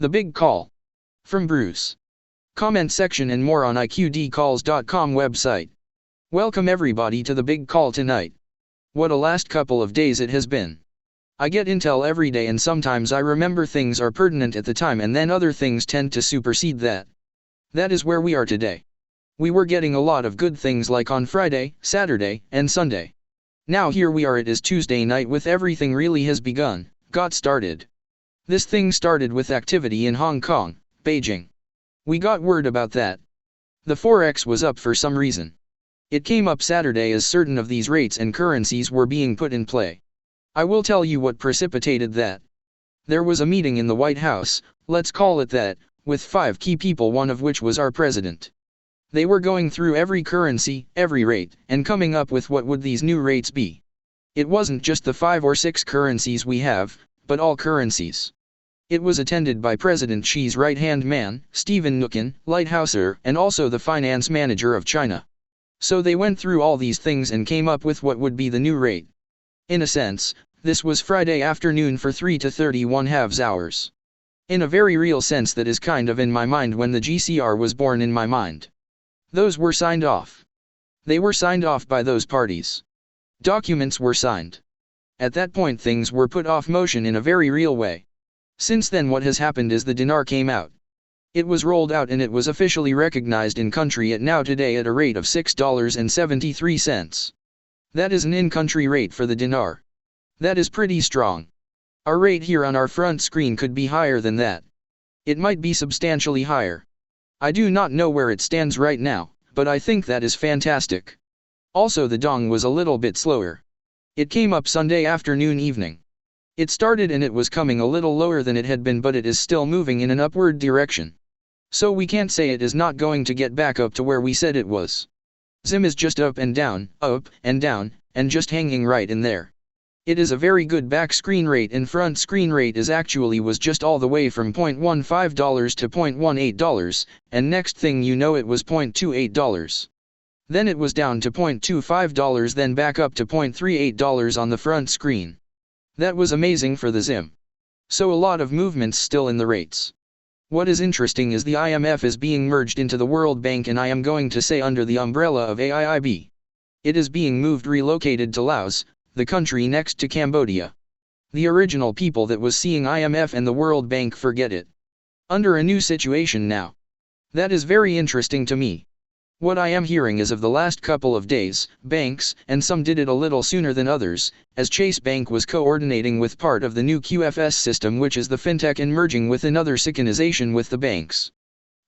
The Big Call. From Bruce. Comment section and more on iqdcalls.com website. Welcome everybody to the big call tonight. What a last couple of days it has been. I get intel every day and sometimes I remember things are pertinent at the time and then other things tend to supersede that. That is where we are today. We were getting a lot of good things like on Friday, Saturday, and Sunday. Now here we are, it is Tuesday night with everything really has begun, got started. This thing started with activity in Hong Kong, Beijing. We got word about that. The Forex was up for some reason. It came up Saturday as certain of these rates and currencies were being put in play. I will tell you what precipitated that. There was a meeting in the White House, let's call it that, with 5 key people, one of which was our president. They were going through every currency, every rate, and coming up with what would these new rates be. It wasn't just the 5 or 6 currencies we have, but all currencies. It was attended by President Xi's right-hand man, Stephen Nguyen, Lighthouser, and also the finance manager of China. So they went through all these things and came up with what would be the new rate. In a sense, this was Friday afternoon for 3 to 31 halves hours. In a very real sense, that is kind of in my mind when the GCR was born in my mind. Those were signed off. They were signed off by those parties. Documents were signed. At that point things were put off motion in a very real way. Since then what has happened is the dinar came out. It was rolled out and it was officially recognized in country at now today at a rate of $6.73. That is an in-country rate for the dinar. That is pretty strong. Our rate here on our front screen could be higher than that. It might be substantially higher. I do not know where it stands right now, but I think that is fantastic. Also the dong was a little bit slower. It came up Sunday afternoon evening. It started and it was coming a little lower than it had been, but it is still moving in an upward direction. So we can't say it is not going to get back up to where we said it was. ZIM is just up and down, and just hanging right in there. It is a very good back screen rate, and front screen rate is actually was just all the way from $0.15 to $0.18, and next thing you know it was $0.28. Then it was down to $0.25, then back up to $0.38 on the front screen. That was amazing for the ZIM. So a lot of movements still in the rates. What is interesting is the IMF is being merged into the World Bank, and I am going to say under the umbrella of AIIB. It is being relocated to Laos, the country next to Cambodia. The original people that was seeing IMF and the World Bank forget it. Under a new situation now. That is very interesting to me. What I am hearing is of the last couple of days, banks, and some did it a little sooner than others, as Chase Bank was coordinating with part of the new QFS system, which is the fintech, and merging with another synchronization with the banks.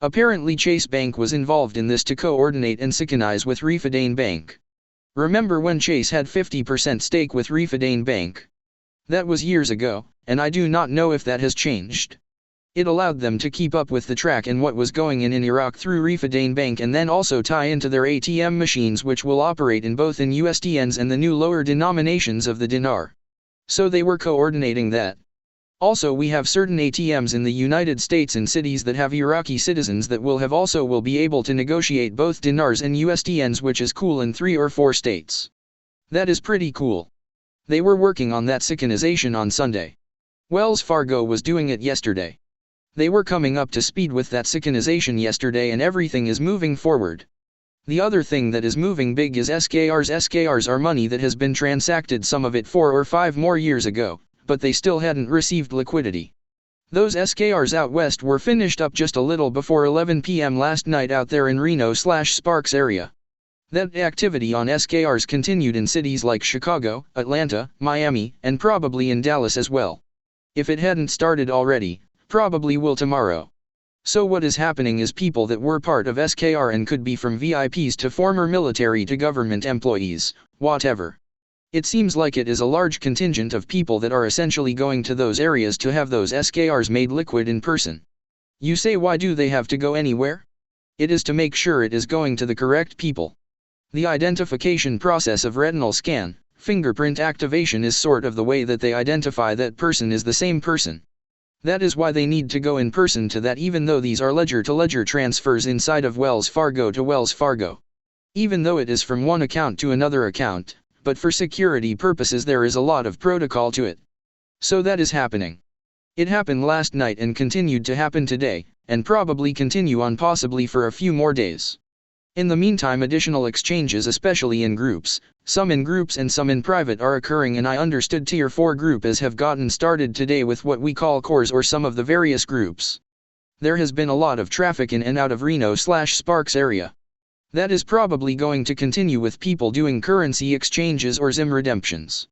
Apparently Chase Bank was involved in this to coordinate and synchronize with Refidane Bank. Remember when Chase had 50% stake with Refidane Bank? That was years ago, and I do not know if that has changed. It allowed them to keep up with the track and what was going in Iraq through Refidane Bank, and then also tie into their ATM machines, which will operate in both in USDNs and the new lower denominations of the dinar. So they were coordinating that. Also we have certain ATMs in the United States in cities that have Iraqi citizens that will be able to negotiate both dinars and USDNs, which is cool, in 3 or 4 states. That is pretty cool. They were working on that synchronization on Sunday. Wells Fargo was doing it yesterday. They were coming up to speed with that synchronization yesterday, and everything is moving forward. The other thing that is moving big is SKRs. SKRs are money that has been transacted, some of it 4 or 5 more years ago, but they still hadn't received liquidity. Those SKRs out west were finished up just a little before 11 p.m. last night out there in Reno/Sparks area. That activity on SKRs continued in cities like Chicago, Atlanta, Miami, and probably in Dallas as well. If it hadn't started already, probably will tomorrow. So what is happening is people that were part of SKR, and could be from VIPs to former military to government employees, whatever. It seems like it is a large contingent of people that are essentially going to those areas to have those SKRs made liquid in person. You say, why do they have to go anywhere? It is to make sure it is going to the correct people. The identification process of retinal scan, fingerprint activation is sort of the way that they identify that person is the same person. That is why they need to go in person to that, even though these are ledger-to-ledger transfers inside of Wells Fargo to Wells Fargo. Even though it is from one account to another account, but for security purposes there is a lot of protocol to it. So that is happening. It happened last night and continued to happen today, and probably continue on possibly for a few more days. In the meantime, additional exchanges, especially in groups, some in groups and some in private, are occurring, and I understood Tier 4 group as have gotten started today with what we call cores or some of the various groups. There has been a lot of traffic in and out of Reno/Sparks area. That is probably going to continue with people doing currency exchanges or ZIM redemptions.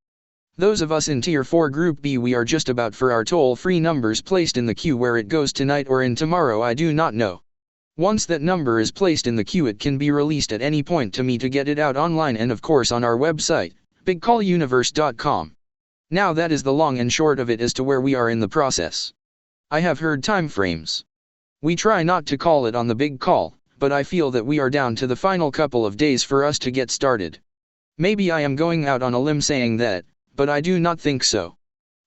Those of us in Tier 4 Group B, we are just about for our toll-free numbers placed in the queue. Where it goes tonight or in tomorrow, I do not know. Once that number is placed in the queue, it can be released at any point to me to get it out online and of course on our website, bigcalluniverse.com. Now that is the long and short of it as to where we are in the process. I have heard time frames. We try not to call it on the big call, but I feel that we are down to the final couple of days for us to get started. Maybe I am going out on a limb saying that, but I do not think so.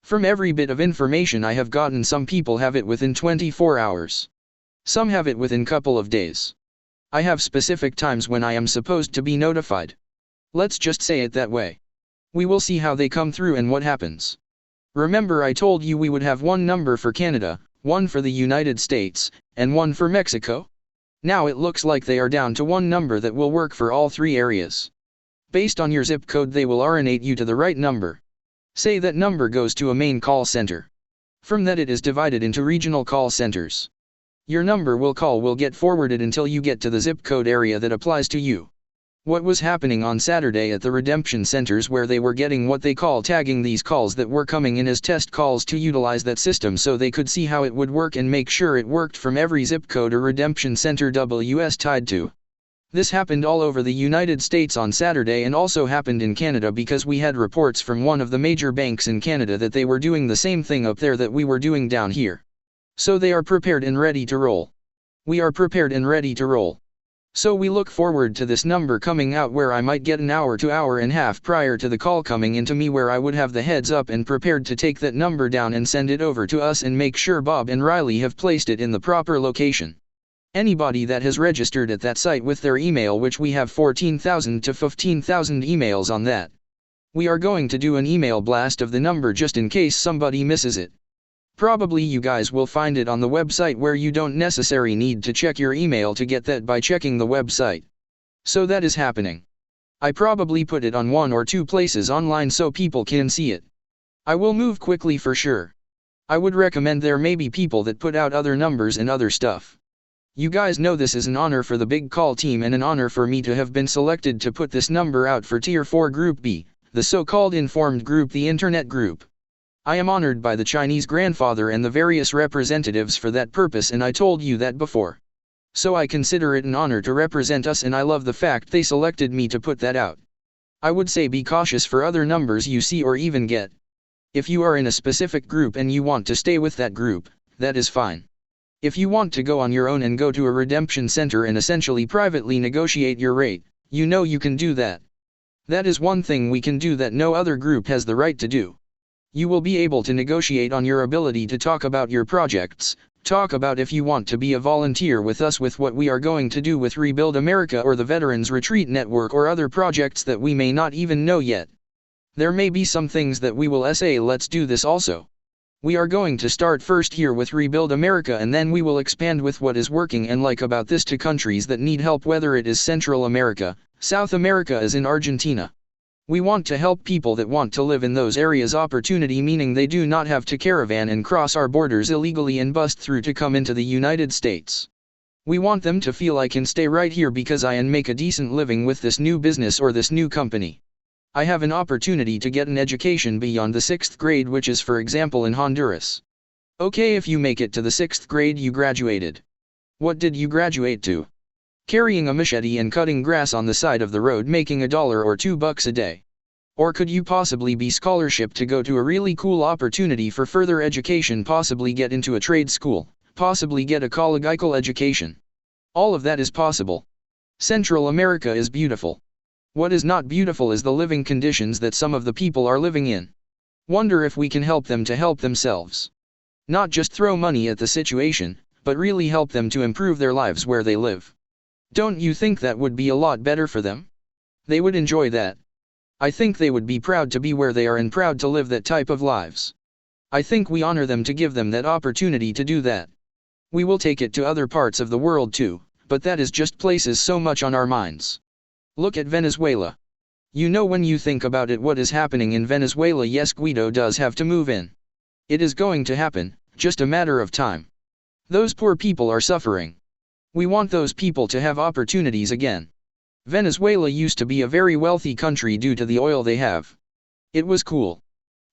From every bit of information I have gotten, some people have it within 24 hours. Some have it within couple of days. I have specific times when I am supposed to be notified. Let's just say it that way. We will see how they come through and what happens. Remember, I told you we would have one number for Canada, one for the United States, and one for Mexico? Now it looks like they are down to one number that will work for all three areas. Based on your zip code, they will RNate you to the right number. Say that number goes to a main call center. From that it is divided into regional call centers. Your number will get forwarded until you get to the zip code area that applies to you. What was happening on Saturday at the redemption centers, where they were getting what they call tagging these calls that were coming in as test calls to utilize that system so they could see how it would work and make sure it worked from every zip code or redemption center WS tied to. This happened all over the United States on Saturday and also happened in Canada, because we had reports from one of the major banks in Canada that they were doing the same thing up there that we were doing down here. So they are prepared and ready to roll. We are prepared and ready to roll. So we look forward to this number coming out, where I might get an hour to hour and a half prior to the call coming into me, where I would have the heads up and prepared to take that number down and send it over to us and make sure Bob and Riley have placed it in the proper location. Anybody that has registered at that site with their email, which we have 14,000 to 15,000 emails on that. We are going to do an email blast of the number just in case somebody misses it. Probably you guys will find it on the website, where you don't necessarily need to check your email to get that by checking the website. So that is happening. I probably put it on 1 or 2 places online so people can see it. I will move quickly for sure. I would recommend there may be people that put out other numbers and other stuff. You guys know this is an honor for the Big Call team and an honor for me to have been selected to put this number out for Tier 4 Group B, the so-called informed group, the internet group. I am honored by the Chinese grandfather and the various representatives for that purpose, and I told you that before. So I consider it an honor to represent us, and I love the fact they selected me to put that out. I would say be cautious for other numbers you see or even get. If you are in a specific group and you want to stay with that group, that is fine. If you want to go on your own and go to a redemption center and essentially privately negotiate your rate, you know you can do that. That is one thing we can do that no other group has the right to do. You will be able to negotiate on your ability to talk about your projects, talk about if you want to be a volunteer with us with what we are going to do with Rebuild America or the Veterans Retreat Network or other projects that we may not even know yet. There may be some things that we will say let's do this also. We are going to start first here with Rebuild America, and then we will expand with what is working and like about this to countries that need help, whether it is Central America, South America as in Argentina. We want to help people that want to live in those areas opportunity, meaning they do not have to caravan and cross our borders illegally and bust through to come into the United States. We want them to feel I can stay right here because I can make a decent living with this new business or this new company. I have an opportunity to get an education beyond the 6th grade, which is for example in Honduras. Okay, if you make it to the 6th grade you graduated. What did you graduate to? Carrying a machete and cutting grass on the side of the road, making $1 or $2 a day. Or could you possibly be scholarship to go to a really cool opportunity for further education, possibly get into a trade school, possibly get a collegial education? All of that is possible. Central America is beautiful. What is not beautiful is the living conditions that some of the people are living in. Wonder if we can help them to help themselves. Not just throw money at the situation, but really help them to improve their lives where they live. Don't you think that would be a lot better for them? They would enjoy that. I think they would be proud to be where they are and proud to live that type of lives. I think we honor them to give them that opportunity to do that. We will take it to other parts of the world too, but that is just places so much on our minds. Look at Venezuela. You know, when you think about it, what is happening in Venezuela, yes, Guido does have to move in. It is going to happen, just a matter of time. Those poor people are suffering. We want those people to have opportunities again. Venezuela used to be a very wealthy country due to the oil they have. It was cool.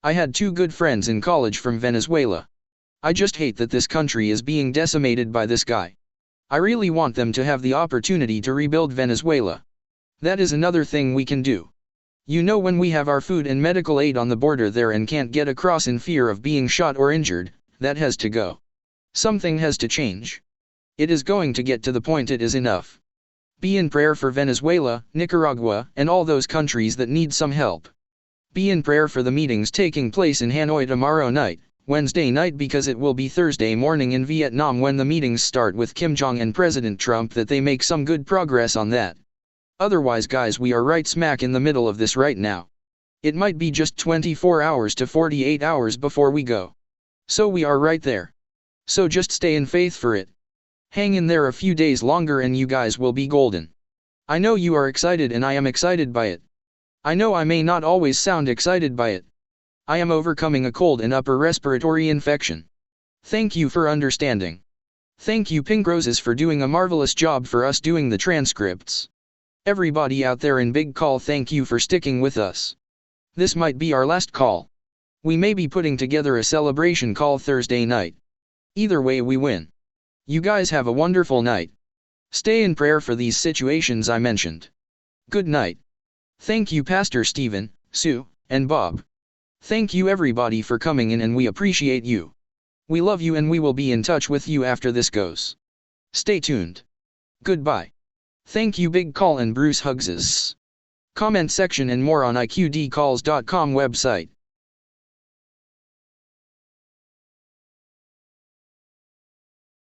I had 2 good friends in college from Venezuela. I just hate that this country is being decimated by this guy. I really want them to have the opportunity to rebuild Venezuela. That is another thing we can do. You know, when we have our food and medical aid on the border there and can't get across in fear of being shot or injured, that has to go. Something has to change. It is going to get to the point it is enough. Be in prayer for Venezuela, Nicaragua, and all those countries that need some help. Be in prayer for the meetings taking place in Hanoi tomorrow night, Wednesday night, because it will be Thursday morning in Vietnam when the meetings start with Kim Jong and President Trump, that they make some good progress on that. Otherwise, guys, we are right smack in the middle of this right now. It might be just 24 hours to 48 hours before we go. So we are right there. So just stay in faith for it. Hang in there a few days longer and you guys will be golden. I know you are excited and I am excited by it. I know I may not always sound excited by it. I am overcoming a cold and upper respiratory infection. Thank you for understanding. Thank you, Pink Roses, for doing a marvelous job for us doing the transcripts. Everybody out there in Big Call, thank you for sticking with us. This might be our last call. We may be putting together a celebration call Thursday night. Either way, we win. You guys have a wonderful night. Stay in prayer for these situations I mentioned. Good night. Thank you, Pastor Stephen, Sue, and Bob. Thank you everybody for coming in, and we appreciate you. We love you and we will be in touch with you after this goes. Stay tuned. Goodbye. Thank you, Big Call and Bruce Hugses. Comment section and more on iqdcalls.com website.